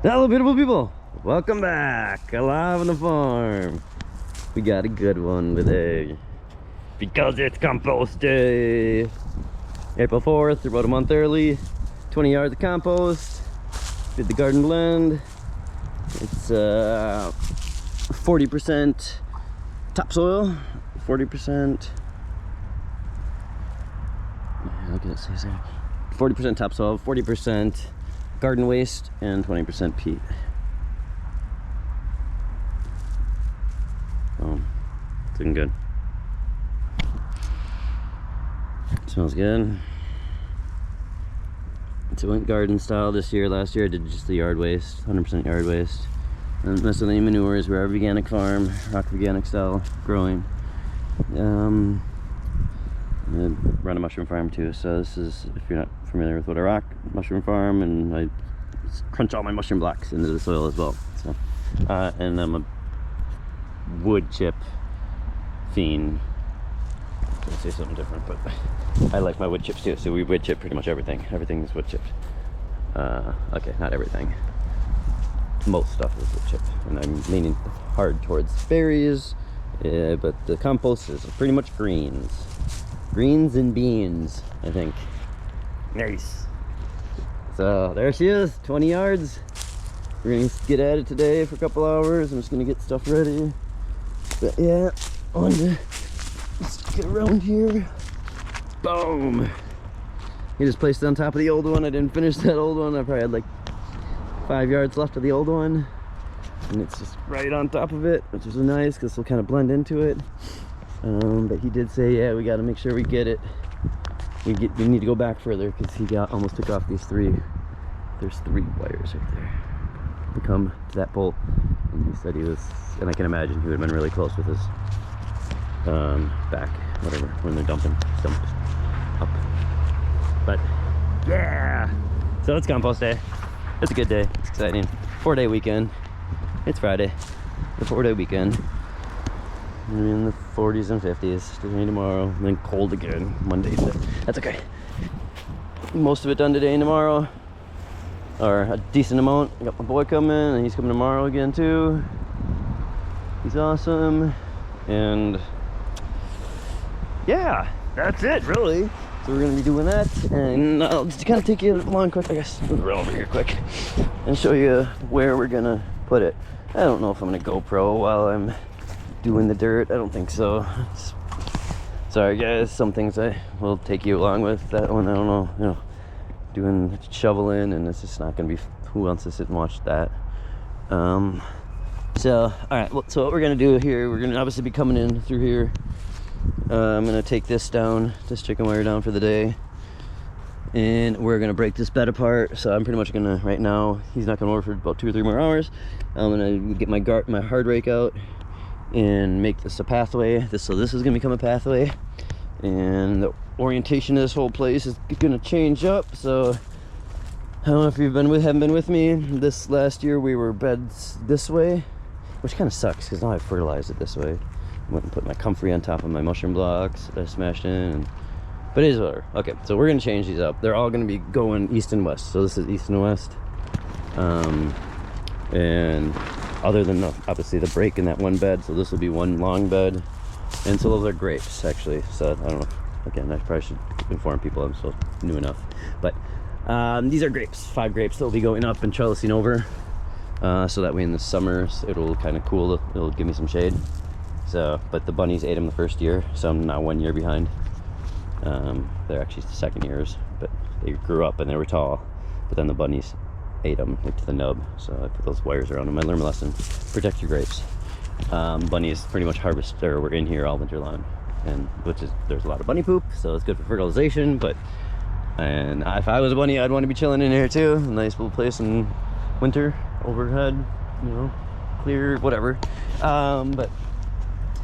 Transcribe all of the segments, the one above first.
Hello beautiful people, welcome back. Alive on the farm. We got a good one today because it's compost day. April 4th, about a month early. 20 yards of compost. Did the garden blend. It's 40% topsoil, 40%, look at it, says there, 40% topsoil, 40% garden waste, and 20% peat. It's looking good. Smells good. So I went garden style this year. Last year I did just the yard waste, 100% yard waste. And mess with any manures. We're organic farm, rock organic style growing. I run a mushroom farm too, so this is, if you're not familiar with what a rock mushroom farm, and I crunch all my mushroom blocks into the soil as well. So, and I'm a wood chip fiend. I would say something different, but I like my wood chips too. So we wood chip pretty much everything. Everything is wood chipped. Okay, not everything. Most stuff is wood chip, and I'm leaning hard towards berries. But the compost is pretty much greens and beans, I think. Nice. So there she is, 20 yards. We're gonna get at it today for a couple hours. I'm just gonna get stuff ready. But yeah, let's get around here. Boom. He just placed it on top of the old one. I didn't finish that old one. I probably had like 5 yards left of the old one. And it's just right on top of it, which is nice because it'll kind of blend into it. But he did say, yeah, we got to make sure we get it. We need to go back further because he almost took off these three. There's 3 wires right there to come to that pole. And he said he was, and I can imagine he would have been really close with his back, whatever, when they're dumped up. But yeah, so it's compost day. It's a good day. It's exciting. 4-day weekend. It's Friday, the 4-day weekend. We're in the 40s and 50s. Today, tomorrow, and then cold again. Monday. That's okay. Most of it done today and tomorrow, or a decent amount. I got my boy coming, and he's coming tomorrow again too. He's awesome, and yeah, that's it really. So we're gonna be doing that, and I'll just kind of take you along quick. I guess move around over here quick and show you where we're gonna put it. I don't know if I'm gonna GoPro while I'm doing the dirt. I don't think so. Sorry guys, some things I will take you along with. That one, I don't know, you know, doing shoveling, and it's just not gonna be, who wants to sit and watch that? So all right, well, so what we're gonna do here, we're gonna obviously be coming in through here. I'm gonna take this chicken wire down for the day, and we're gonna break this bed apart. So I'm pretty much gonna, right now, he's not gonna work for about 2 or 3 more hours. I'm gonna get my hard rake out and make this a pathway. So this is gonna become a pathway, and the orientation of this whole place is gonna change up. So I don't know if you've haven't been with me. This last year we were beds this way, which kind of sucks because now I've fertilized it this way. I went and put my comfrey on top of my mushroom blocks that I smashed in, but it is whatever. Okay, so we're gonna change these up. They're all gonna be going east and west. So this is east and west. And other than obviously the break in that one bed, so this will be one long bed. And so those are grapes actually. So I don't know, again, I probably should inform people I'm still new enough, but these are grapes, 5 grapes that will be going up and trellising over, so that way in the summers it'll kind of cool, it'll give me some shade. So, but the bunnies ate them the first year, so I'm now 1 year behind. They're actually the second years, but they grew up and they were tall, but then the bunnies ate them like to the nub. So I put those wires around them. I learned a lesson: protect your grapes. Bunnies pretty much harvest, or we're in here all winter long, and there's a lot of bunny poop, so it's good for fertilization. But, and if I was a bunny, I'd want to be chilling in here too. A nice little place in winter, overhead, you know, clear, whatever. But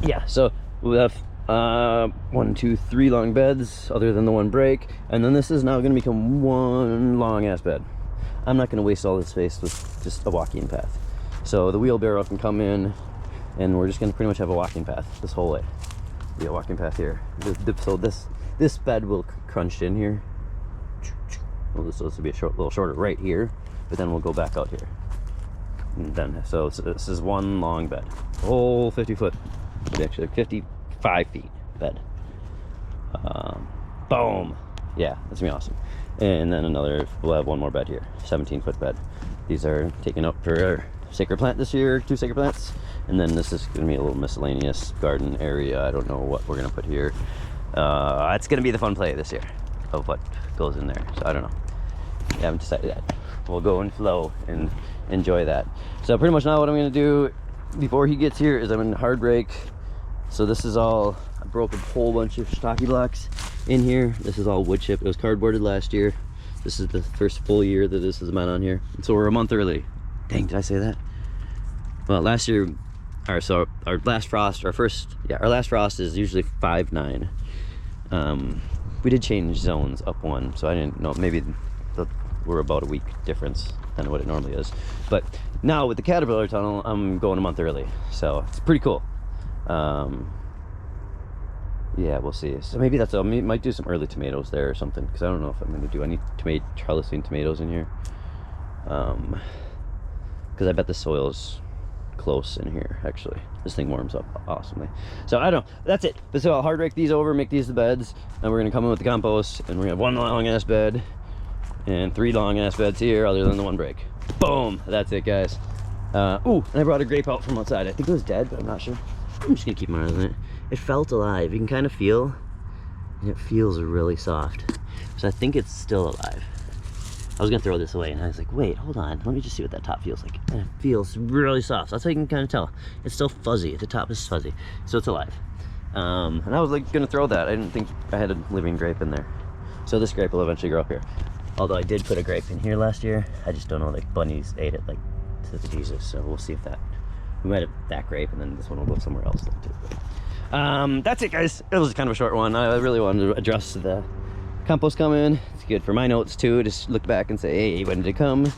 yeah, so we have 1, 2, 3 long beds other than the one break, and then this is now going to become one long ass bed. I'm not going to waste all this space with just a walking path. So the wheelbarrow can come in, and we're just going to pretty much have a walking path this whole way. Be a walking path here. So this bed will crunch in here. Well, this will be a little shorter right here, but then we'll go back out here. And then, so this is one long bed. Whole 50 foot, actually 55 feet bed. Boom. Yeah, that's gonna be awesome. And then we'll have one more bed here, 17-foot bed. These are taken up for our sacred plant this year, 2 sacred plants. And then this is gonna be a little miscellaneous garden area. I don't know what we're gonna put here. It's gonna be the fun play this year of what goes in there. So I don't know. I haven't decided yet. We'll go and flow and enjoy that. So pretty much now what I'm gonna do before he gets here is I'm gonna hard rake. So this is all, I broke a whole bunch of shiitake blocks in here. This is all wood chip. It was cardboarded last year. This is the first full year that this has been on here. So we're a month early. Dang, did I say that? Well, last year, our last frost is usually 5/9. We did change zones up one, so I didn't know, maybe we're about a week difference than what it normally is. But now with the caterpillar tunnel, I'm going a month early, so it's pretty cool. Yeah, we'll see. So maybe I might do some early tomatoes there or something, because I don't know if I'm going to do any trellising tomatoes in here. Because I bet the soil's close in here, actually. This thing warms up awesomely. So I don't know. That's it. But so I'll hard rake these over, make these the beds, and we're going to come in with the compost, and we're going to have one long-ass bed and 3 long-ass beds here, other than the one break. Boom! That's it, guys. Ooh, and I brought a grape out from outside. I think it was dead, but I'm not sure. I'm just gonna keep my eyes on it. It felt alive. You can kind of feel, and it feels really soft. So I think it's still alive. I was gonna throw this away, and I was like, wait, hold on. Let me just see what that top feels like. And it feels really soft. So that's how you can kind of tell. It's still fuzzy. The top is fuzzy, so it's alive. And I was like gonna throw that. I didn't think I had a living grape in there. So this grape will eventually grow up here. Although I did put a grape in here last year. I just don't know, like bunnies ate it like to the Jesus. So we'll see if we might have that grape, and then this one will go somewhere else too. That's it, guys. It was kind of a short one. I really wanted to address the compost coming. It's good for my notes too. Just look back and say, hey, when did it come?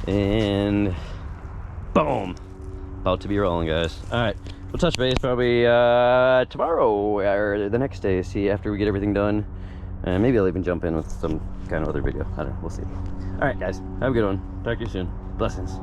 And boom, about to be rolling, guys. All right, we'll touch base probably tomorrow or the next day. See after we get everything done, and maybe I'll even jump in with some kind of other video. I don't know. We'll see. All right, guys. Have a good one. Talk to you soon. Blessings.